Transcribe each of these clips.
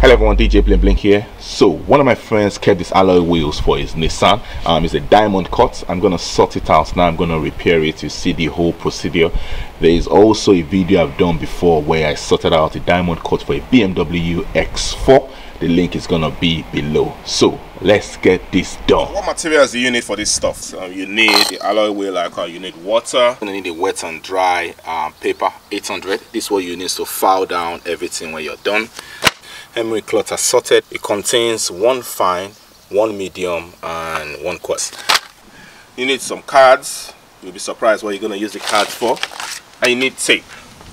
Hello everyone, DJ 𝗹𝗵𝗿 here. So one of my friends kept these alloy wheels for his Nissan. It's a diamond cut. I'm gonna sort it out now. I'm gonna repair it. You see the whole procedure. There is also a video I've done before where I sorted out a diamond cut for a BMW X4. The link is gonna be below. So let's get this done. What materials do you need for this stuff? So you need the alloy wheel lacquer, you need water, you need a wet and dry paper 800. This is what you need to file down everything when you're done. Emery cloth assorted. It contains one fine, one medium, and one coarse. You need some cards. You'll be surprised what you're going to use the card for. And you need tape.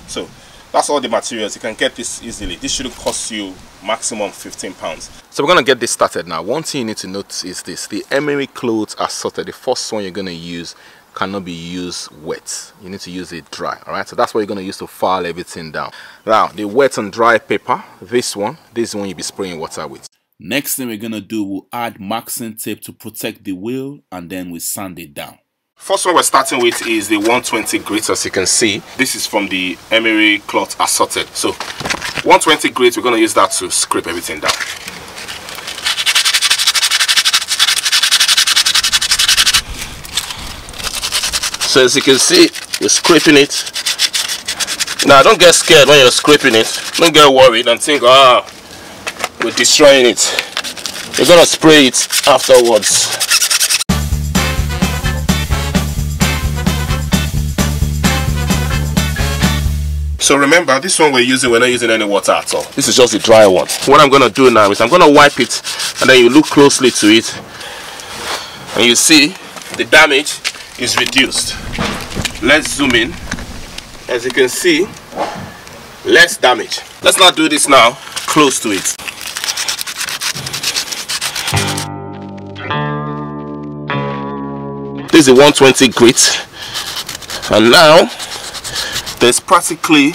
So that's all the materials. You can get this easily. This should cost you maximum £15. So we're going to get this started now. One thing you need to note is this: the Emery cloth assorted, the first one you're going to use cannot be used wet. You need to use it dry. All right, so that's what you're going to use to file everything down. Now the wet and dry paper, this one you'll be spraying water with. Next thing we're going to do, we'll add masking tape to protect the wheel, and then we sand it down. First one we're starting with is the 120 grit. As you can see, this is from the Emery cloth assorted. So 120 grit, we're going to use that to scrape everything down. So as you can see, you're scraping it. Now don't get scared when you're scraping it. Don't get worried and think, we're destroying it. You're gonna spray it afterwards. So remember, this one we're not using any water at all. This is just the dry one. What I'm gonna do now is I'm gonna wipe it, and then you look closely to it, and you see the damage is reduced. Let's zoom in. As you can see, less damage. Let's not do this now. Close to it. This is a 120 grit, and now there's practically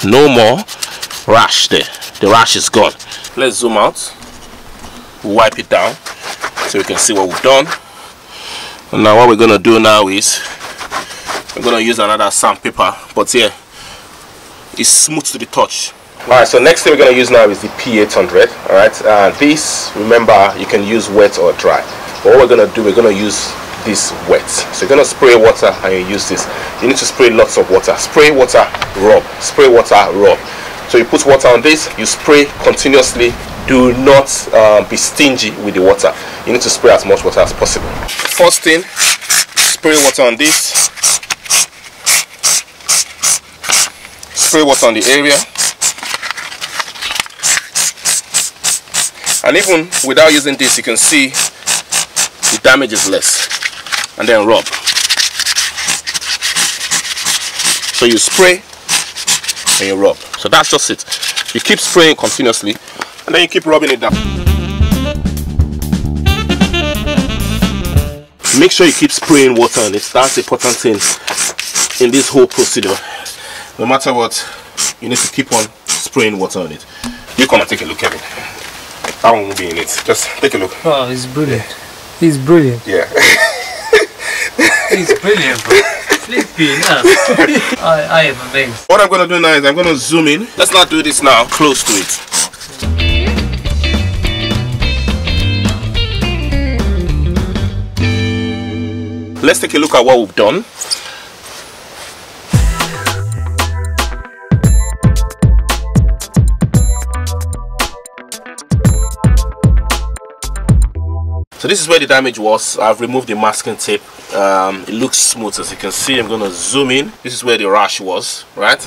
no more rash there. The rash is gone. Let's zoom out. Wipe it down so we can see what we've done. And now what we're going to do now is we're going to use another sandpaper, but here it's smooth to the touch. Alright, so next thing we're going to use now is the P800. Alright, this, remember, you can use wet or dry. But what we're going to do, we're going to use this wet. So you're going to spray water and you use this. You need to spray lots of water. Spray water, rub. Spray water, rub. So you put water on this, you spray continuously. Do not be stingy with the water. You need to spray as much water as possible. First thing, spray water on this. Spray water on the area. And even without using this, you can see the damage is less. And then rub. So you spray and you rub. So that's just it. You keep spraying continuously, and then you keep rubbing it down. Make sure you keep spraying water on it. That's the important thing in this whole procedure. No matter what, you need to keep on spraying water on it. You come and take a look, Kevin. That one will be in it. Just take a look. Oh, he's brilliant. He's brilliant. Yeah. He's brilliant, bro. Flipping up. I am amazed. What I'm going to do now is I'm going to zoom in. Let's not do this now. Close to it. Let's take a look at what we've done. So this is where the damage was. I've removed the masking tape. It looks smooth, as you can see. I'm going to zoom in. This is where the rash was, right?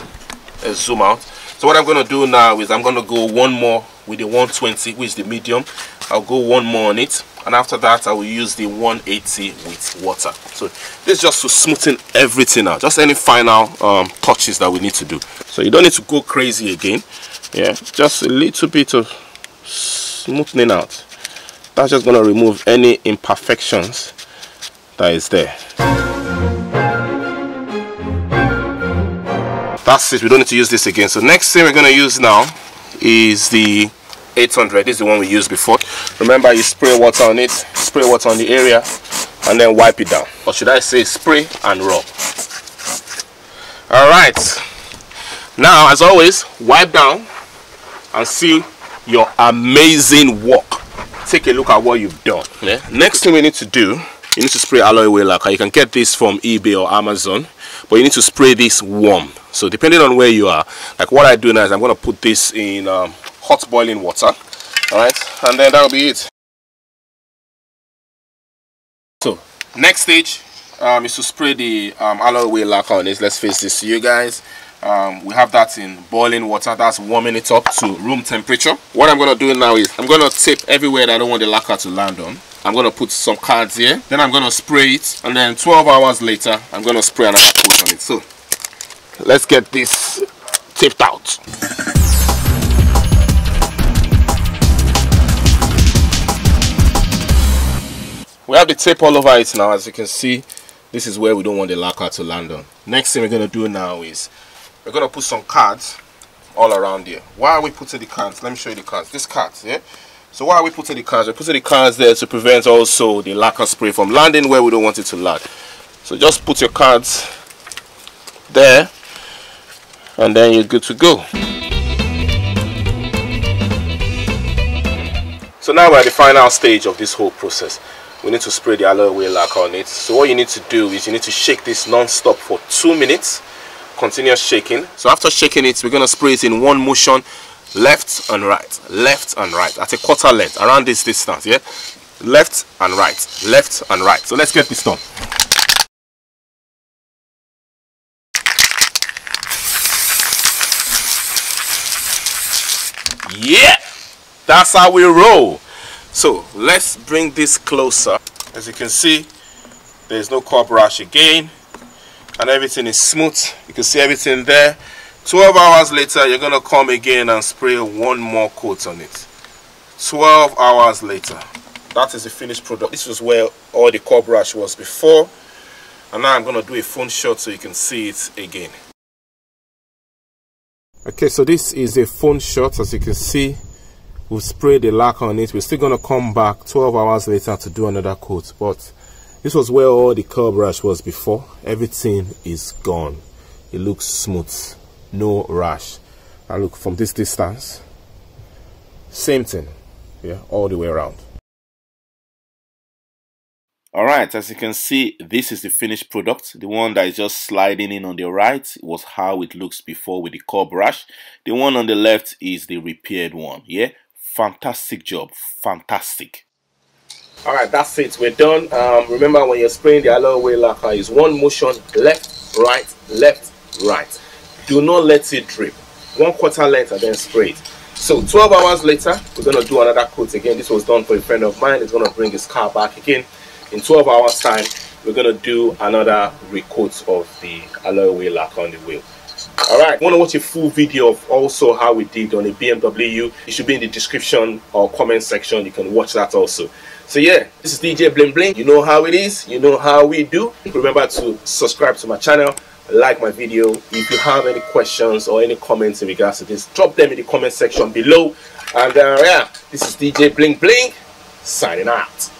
Let's zoom out. So what I'm going to do now is I'm going to go one more with the 120, which is the medium. I'll go one more on it, and after that I will use the 180 with water. So this is just to smoothen everything out, just any final touches that we need to do. So you don't need to go crazy again. Yeah, just a little bit of smoothing out. That's just going to remove any imperfections that is there. That's it. We don't need to use this again. So next thing we're going to use now is the 800. This is the one we used before. Remember, you spray water on it, spray water on the area, and then wipe it down. Or should I say spray and rub. Alright, now as always, wipe down and see your amazing work. Take a look at what you've done. Yeah. Next thing we need to do, you need to spray alloy wheel lacquer. You can get this from eBay or Amazon, but you need to spray this warm. So depending on where you are, like what I do now is I'm going to put this in hot boiling water. Alright, and then that'll be it. So next stage is to spray the alloy wheel lacquer on this. Let's face this to you guys. We have that in boiling water. That's warming it up to room temperature. What I'm going to do now is I'm going to tape everywhere that I don't want the lacquer to land on. I'm going to put some cards here. Then I'm going to spray it. And then 12 hours later, I'm going to spray another coat on it. So let's get this taped out. We have the tape all over it now. As you can see, this is where we don't want the lacquer to land on. Next thing we're going to do now is we're going to put some cards all around here. Why are we putting the cards? Let me show you the cards. These cards, yeah? So why are we putting the cards? We're putting the cards there to prevent also the lacquer spray from landing where we don't want it to land. So just put your cards there and then you're good to go. So now we're at the final stage of this whole process. We need to spray the alloy wheel lacquer on it. So what you need to do is you need to shake this non-stop for 2 minutes. Continuous shaking. So after shaking it, we're going to spray it in one motion, left and right, left and right, at a quarter length, around this distance, yeah? Left and right, left and right. So let's get this done. Yeah, that's how we roll. So let's bring this closer. As you can see, there's no curb rash again, and everything is smooth. You can see everything there. 12 hours later, you're going to come again and spray one more coat on it. 12 hours later, that is the finished product. This was where all the curb rash was before, and now I'm going to do a phone shot so you can see it again. Okay, so this is a phone shot. As you can see, we've sprayed the lacquer on it. We're still going to come back 12 hours later to do another coat, but this was where all the curb rash was before. Everything is gone. It looks smooth, no rash. Now look, from this distance, same thing, yeah, all the way around. Alright, as you can see, this is the finished product. The one that is just sliding in on the right was how it looks before with the curb rash. The one on the left is the repaired one, yeah. Fantastic job, fantastic. Alright, that's it, we're done. Remember, when you're spraying the alloy wheel lacquer, is one motion, left, right. Do not let it drip. 1/4 length and then spray it. So 12 hours later, we're going to do another coat again. This was done for a friend of mine. He's going to bring his car back again. In 12 hours time, we're going to do another recoat of the alloy wheel lacquer on the wheel. Alright, want to watch a full video of also how we did on a BMW? It should be in the description or comment section. You can watch that also. So yeah, this is DJ 𝗵𝗵𝗶. You know how it is, you know how we do. Remember to subscribe to my channel, like my video. If you have any questions or any comments in regards to this, drop them in the comment section below. And yeah, this is DJ 𝗵𝗵𝗶 signing out.